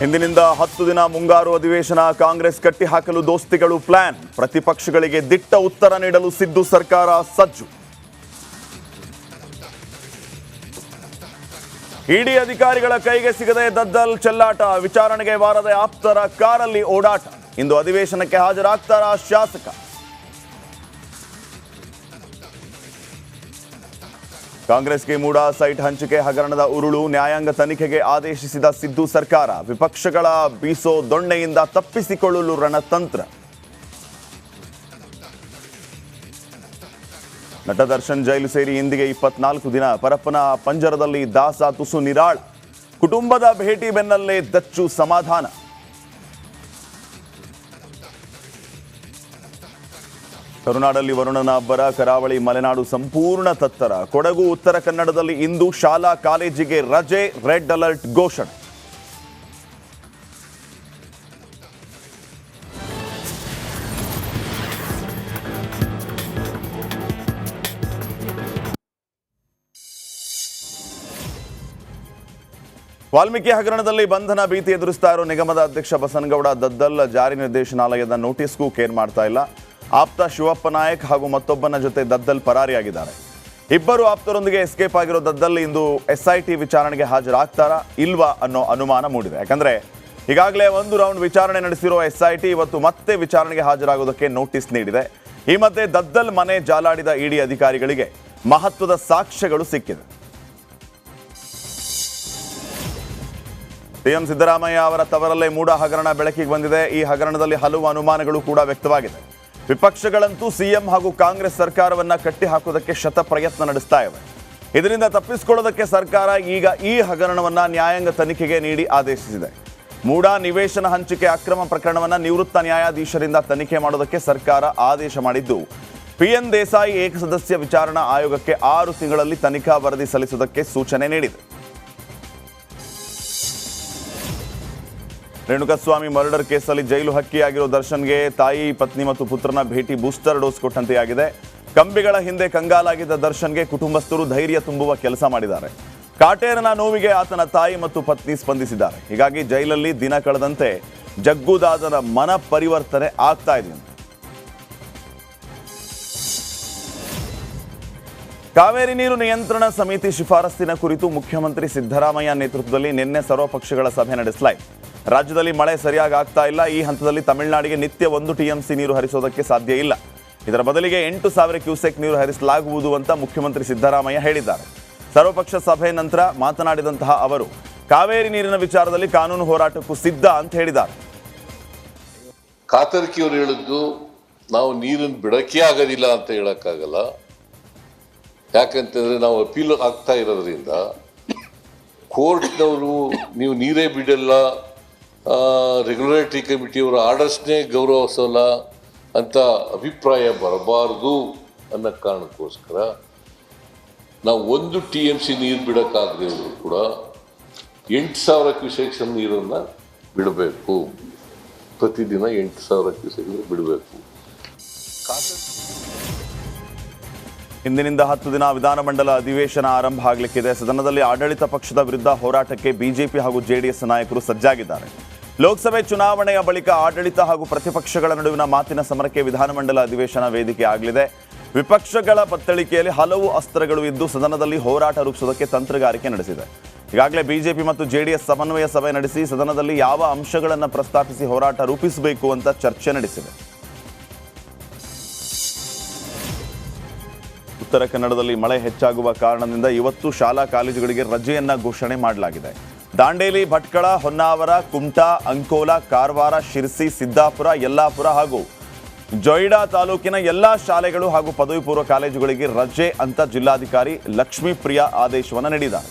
ಇಂದಿನಿಂದ 10 ದಿನ ಮುಂಗಾರು ಅಧಿವೇಶನ. ಕಾಂಗ್ರೆಸ್ ಕಟ್ಟಿ ಹಾಕಲು ದೋಸ್ತಿಗಳು ಪ್ಲಾನ್. ಪ್ರತಿಪಕ್ಷಗಳಿಗೆ ದಿಟ್ಟ ಉತ್ತರ ನೀಡಲು ಸಿದ್ದು ಸರ್ಕಾರ ಸಜ್ಜು. ಇಡಿ ಅಧಿಕಾರಿಗಳ ಕೈಗೆ ಸಿಗದೆ ದದ್ದಲ್ ಚೆಲ್ಲಾಟ. ವಿಚಾರಣೆಗೆ ಬಾರದೆ ಆಪ್ತರ ಕಾರಲ್ಲಿ ಓಡಾಟ. ಇಂದು ಅಧಿವೇಶನಕ್ಕೆ ಹಾಜರಾಗ್ತಾರಾ ಶಾಸಕ? ಕಾಂಗ್ರೆಸ್ಗೆ ಮೂಡಾ ಸೈಟ್ ಹಂಚಿಕೆ ಹಗರಣದ ಉರುಳು. ನ್ಯಾಯಾಂಗ ತನಿಖೆಗೆ ಆದೇಶಿಸಿದ ಸಿದ್ದು ಸರ್ಕಾರ. ವಿಪಕ್ಷಗಳ ಬೀಸೋ ದೊಣ್ಣೆಯಿಂದ ತಪ್ಪಿಸಿಕೊಳ್ಳಲು ರಣತಂತ್ರ. ನಟ ದರ್ಶನ್ ಜೈಲು ಸೇರಿ ಇಂದಿಗೆ 24 ದಿನ. ಪರಪ್ಪನ ಪಂಜರದಲ್ಲಿ ದಾಸ ತುಸು ನಿರಾಳ. ಕುಟುಂಬದ ಭೇಟಿ ಬೆನ್ನಲ್ಲೇ ದಚ್ಚು ಸಮಾಧಾನ. ಕರುನಾಡಲ್ಲಿ ವರುಣನ ಅಬ್ಬರ. ಕರಾವಳಿ ಮಲೆನಾಡು ಸಂಪೂರ್ಣ ತತ್ತರ. ಕೊಡಗು ಉತ್ತರ ಕನ್ನಡದಲ್ಲಿ ಇಂದು ಶಾಲಾ ಕಾಲೇಜಿಗೆ ರಜೆ. ರೆಡ್ ಅಲರ್ಟ್ ಘೋಷಣೆ. ವಾಲ್ಮೀಕಿ ಹಗರಣದಲ್ಲಿ ಬಂಧನ ಭೀತಿ ಎದುರಿಸ್ತಾ ಇರೋ ನಿಗಮದ ಅಧ್ಯಕ್ಷ ಬಸನಗೌಡ ದದ್ದಲ್ ಜಾರಿ ನಿರ್ದೇಶನಾಲಯದ ನೋಟಿಸ್ಗೂ ಕೇರ್ ಮಾಡ್ತಾ ಇಲ್ಲ. ಆಪ್ತ ಶಿವಪ್ಪ ನಾಯಕ್ ಹಾಗೂ ಮತ್ತೊಬ್ಬನ ಜೊತೆ ದದ್ದಲ್ ಪರಾರಿಯಾಗಿದ್ದಾರೆ. ಇಬ್ಬರು ಆಪ್ತರೊಂದಿಗೆ ಎಸ್ಕೇಪ್ ಆಗಿರೋ ದದ್ದಲ್ ಇಂದು SIT ವಿಚಾರಣೆಗೆ ಹಾಜರಾಗ್ತಾರಾ ಇಲ್ವಾ ಅನ್ನೋ ಅನುಮಾನ ಮೂಡಿದೆ. ಯಾಕಂದ್ರೆ ಈಗಾಗಲೇ ಒಂದು ರೌಂಡ್ ವಿಚಾರಣೆ ನಡೆಸಿರೋ SIT ಇವತ್ತು ಮತ್ತೆ ವಿಚಾರಣೆಗೆ ಹಾಜರಾಗೋದಕ್ಕೆ ನೋಟಿಸ್ ನೀಡಿದೆ. ಈ ಮಧ್ಯೆ ದದ್ದಲ್ ಮನೆ ಜಾಲಾಡಿದ ಇಡಿ ಅಧಿಕಾರಿಗಳಿಗೆ ಮಹತ್ವದ ಸಾಕ್ಷ್ಯಗಳು ಸಿಕ್ಕಿದೆ. ಸಿಎಂ ಸಿದ್ದರಾಮಯ್ಯ ಅವರ ತವರಲ್ಲೇ ಮೂಡಾ ಹಗರಣ ಬೆಳಕಿಗೆ ಬಂದಿದೆ. ಈ ಹಗರಣದಲ್ಲಿ ಹಲವು ಅನುಮಾನಗಳು ಕೂಡ ವ್ಯಕ್ತವಾಗಿದೆ. ವಿಪಕ್ಷಗಳಂತೂ ಸಿಎಂ ಹಾಗೂ ಕಾಂಗ್ರೆಸ್ ಸರ್ಕಾರವನ್ನ ಕಟ್ಟಿ ಹಾಕೋದಕ್ಕೆ ಶತ ಪ್ರಯತ್ನ ನಡೆಸ್ತಾ ಇವೆ. ಇದರಿಂದ ತಪ್ಪಿಸಿಕೊಳ್ಳೋದಕ್ಕೆ ಸರ್ಕಾರ ಈಗ ಈ ಹಗರಣವನ್ನ ನ್ಯಾಯಾಂಗ ತನಿಖೆಗೆ ನೀಡಿ ಆದೇಶಿಸಿದೆ. ಮೂಡಾ ನಿವೇಶನ ಹಂಚಿಕೆ ಅಕ್ರಮ ಪ್ರಕರಣವನ್ನ ನಿವೃತ್ತ ನ್ಯಾಯಾಧೀಶರಿಂದ ತನಿಖೆ ಮಾಡೋದಕ್ಕೆ ಸರ್ಕಾರ ಆದೇಶ ಮಾಡಿದ್ದು, PN ದೇಸಾಯಿ ಏಕಸದಸ್ಯ ವಿಚಾರಣಾ ಆಯೋಗಕ್ಕೆ 6 ತಿಂಗಳಲ್ಲಿ ತನಿಖಾ ವರದಿ ಸಲ್ಲಿಸುವುದಕ್ಕೆ ಸೂಚನೆ ನೀಡಿದೆ. ರೇಣುಕಾಸ್ವಾಮಿ ಮರ್ಡರ್ ಕೇಸಲ್ಲಿ ಜೈಲು ಹಕ್ಕಿಯಾಗಿರೋ ದರ್ಶನ್ಗೆ ತಾಯಿ, ಪತ್ನಿ ಮತ್ತು ಪುತ್ರನ ಭೇಟಿ ಬೂಸ್ಟರ್ ಡೋಸ್ ಕೊಟ್ಟಂತೆಯಾಗಿದೆ. ಕಂಬಿಗಳ ಹಿಂದೆ ಕಂಗಾಲಾಗಿದ್ದ ದರ್ಶನ್ಗೆ ಕುಟುಂಬಸ್ಥರು ಧೈರ್ಯ ತುಂಬುವ ಕೆಲಸ ಮಾಡಿದ್ದಾರೆ. ಕಾಟೇರನ ನೋವಿಗೆ ಆತನ ತಾಯಿ ಮತ್ತು ಪತ್ನಿ ಸ್ಪಂದಿಸಿದ್ದಾರೆ. ಹೀಗಾಗಿ ಜೈಲಲ್ಲಿ ದಿನ ಕಳೆದಂತೆ ಜಗ್ಗುದಾದನ ಮನ ಪರಿವರ್ತನೆ ಆಗ್ತಾ ಇದೆ. ಕಾವೇರಿ ನೀರು ನಿಯಂತ್ರಣ ಸಮಿತಿ ಶಿಫಾರಸ್ಸಿನ ಕುರಿತು ಮುಖ್ಯಮಂತ್ರಿ ಸಿದ್ದರಾಮಯ್ಯ ನೇತೃತ್ವದಲ್ಲಿ ನಿನ್ನೆ ಸರ್ವಪಕ್ಷಗಳ ಸಭೆ ನಡೆಸಲಾಯಿತು. ರಾಜ್ಯದಲ್ಲಿ ಮಳೆ ಸರಿಯಾಗಿ ಆಗ್ತಾ ಇಲ್ಲ. ಈ ಹಂತದಲ್ಲಿ ತಮಿಳುನಾಡಿಗೆ ನಿತ್ಯ 1 TMC ನೀರು ಹರಿಸೋದಕ್ಕೆ ಸಾಧ್ಯ ಇಲ್ಲ. ಇದರ ಬದಲಿಗೆ 8,000 ಕ್ಯೂಸೆಕ್ ನೀರು ಹರಿಸಲಾಗುವುದು ಅಂತ ಮುಖ್ಯಮಂತ್ರಿ ಸಿದ್ದರಾಮಯ್ಯ ಹೇಳಿದ್ದಾರೆ. ಸರ್ವಪಕ್ಷ ಸಭೆ ನಂತರ ಮಾತನಾಡಿದಂತಹ ಅವರು ಕಾವೇರಿ ನೀರಿನ ವಿಚಾರದಲ್ಲಿ ಕಾನೂನು ಹೋರಾಟಕ್ಕೂ ಸಿದ್ಧ ಅಂತ ಹೇಳಿದ್ದಾರೆ. ಕಾತರ್ಕಿಯವರು ಹೇಳಿದ್ದು ನಾವು ನೀರನ್ನು ಬಿಡಕ್ಕೆ ಆಗೋದಿಲ್ಲ ಅಂತ ಹೇಳಕ್ಕಾಗಲ್ಲ. ಯಾಕಂತಂದ್ರೆ ನಾವು ಅಪೀಲ್ ಆಗ್ತಾ ಇರೋದ್ರಿಂದ ಕೋರ್ಟ್ನವರು ನೀವು ನೀರೇ ಬಿಡಲ್ಲ, ರೆಗ್ಯುಲೇಟರಿ ಕಮಿಟಿಯವರ ಆರ್ಡರ್ಸ್ನೇ ಗೌರವಿಸೋಲ್ಲ ಅಂತ ಅಭಿಪ್ರಾಯ ಬರಬಾರ್ದು ಅನ್ನೋ ಕಾರಣಕ್ಕೋಸ್ಕರ ನಾವು 1 TMC ನೀರು ಬಿಡೋಕ್ಕಾಗದೇ ಇದ್ರು ಕೂಡ 8,000 ಕ್ಯೂಸೆಕ್ಸ್ ನೀರನ್ನು ಬಿಡಬೇಕು. ಪ್ರತಿದಿನ 8,000 ಕ್ಯೂಸೆಕ್ ಬಿಡಬೇಕು. ಇಂದಿನಿಂದ 10 ದಿನ ವಿಧಾನಮಂಡಲ ಅಧಿವೇಶನ ಆರಂಭ ಆಗಲಿಕ್ಕಿದೆ. ಸದನದಲ್ಲಿ ಆಡಳಿತ ಪಕ್ಷದ ವಿರುದ್ಧ ಹೋರಾಟಕ್ಕೆ ಬಿಜೆಪಿ ಹಾಗೂ JDS ನಾಯಕರು ಸಜ್ಜಾಗಿದ್ದಾರೆ. ಲೋಕಸಭೆ ಚುನಾವಣೆಯ ಬಳಿಕ ಆಡಳಿತ ಹಾಗೂ ಪ್ರತಿಪಕ್ಷಗಳ ನಡುವಿನ ಮಾತಿನ ಸಮರಕ್ಕೆ ವಿಧಾನಮಂಡಲ ಅಧಿವೇಶನ ವೇದಿಕೆ ಆಗಲಿದೆ. ವಿಪಕ್ಷಗಳ ಪತ್ತಳಿಕೆಯಲ್ಲಿ ಹಲವು ಅಸ್ತ್ರಗಳು ಇದ್ದು ಸದನದಲ್ಲಿ ಹೋರಾಟ ರೂಪಿಸುವುದಕ್ಕೆ ತಂತ್ರಗಾರಿಕೆ ನಡೆಸಿದೆ. ಈಗಾಗಲೇ ಬಿಜೆಪಿ ಮತ್ತು JDS ಸಮನ್ವಯ ಸಭೆ ನಡೆಸಿ ಸದನದಲ್ಲಿ ಯಾವ ಅಂಶಗಳನ್ನು ಪ್ರಸ್ತಾಪಿಸಿ ಹೋರಾಟ ರೂಪಿಸಬೇಕು ಅಂತ ಚರ್ಚೆ ನಡೆಸಿದೆ. ಉತ್ತರ ಕನ್ನಡದಲ್ಲಿ ಮಳೆ ಹೆಚ್ಚಾಗುವ ಕಾರಣದಿಂದ ಇವತ್ತು ಶಾಲಾ ಕಾಲೇಜುಗಳಿಗೆ ರಜೆಯನ್ನ ಘೋಷಣೆ ಮಾಡಲಾಗಿದೆ. ದಾಂಡೇಲಿ, ಭಟ್ಕಳ, ಹೊನ್ನಾವರ, ಕುಮಟಾ, ಅಂಕೋಲಾ, ಕಾರವಾರ, ಶಿರಸಿ, ಸಿದ್ದಾಪುರ, ಯಲ್ಲಾಪುರ ಹಾಗೂ ಜೊಯ್ಡಾ ತಾಲೂಕಿನ ಎಲ್ಲಾ ಶಾಲೆಗಳು ಹಾಗೂ ಪದವಿ ಪೂರ್ವ ಕಾಲೇಜುಗಳಿಗೆ ರಜೆ ಅಂತ ಜಿಲ್ಲಾಧಿಕಾರಿ ಲಕ್ಷ್ಮೀಪ್ರಿಯಾ ಆದೇಶವನ್ನು ನೀಡಿದ್ದಾರೆ.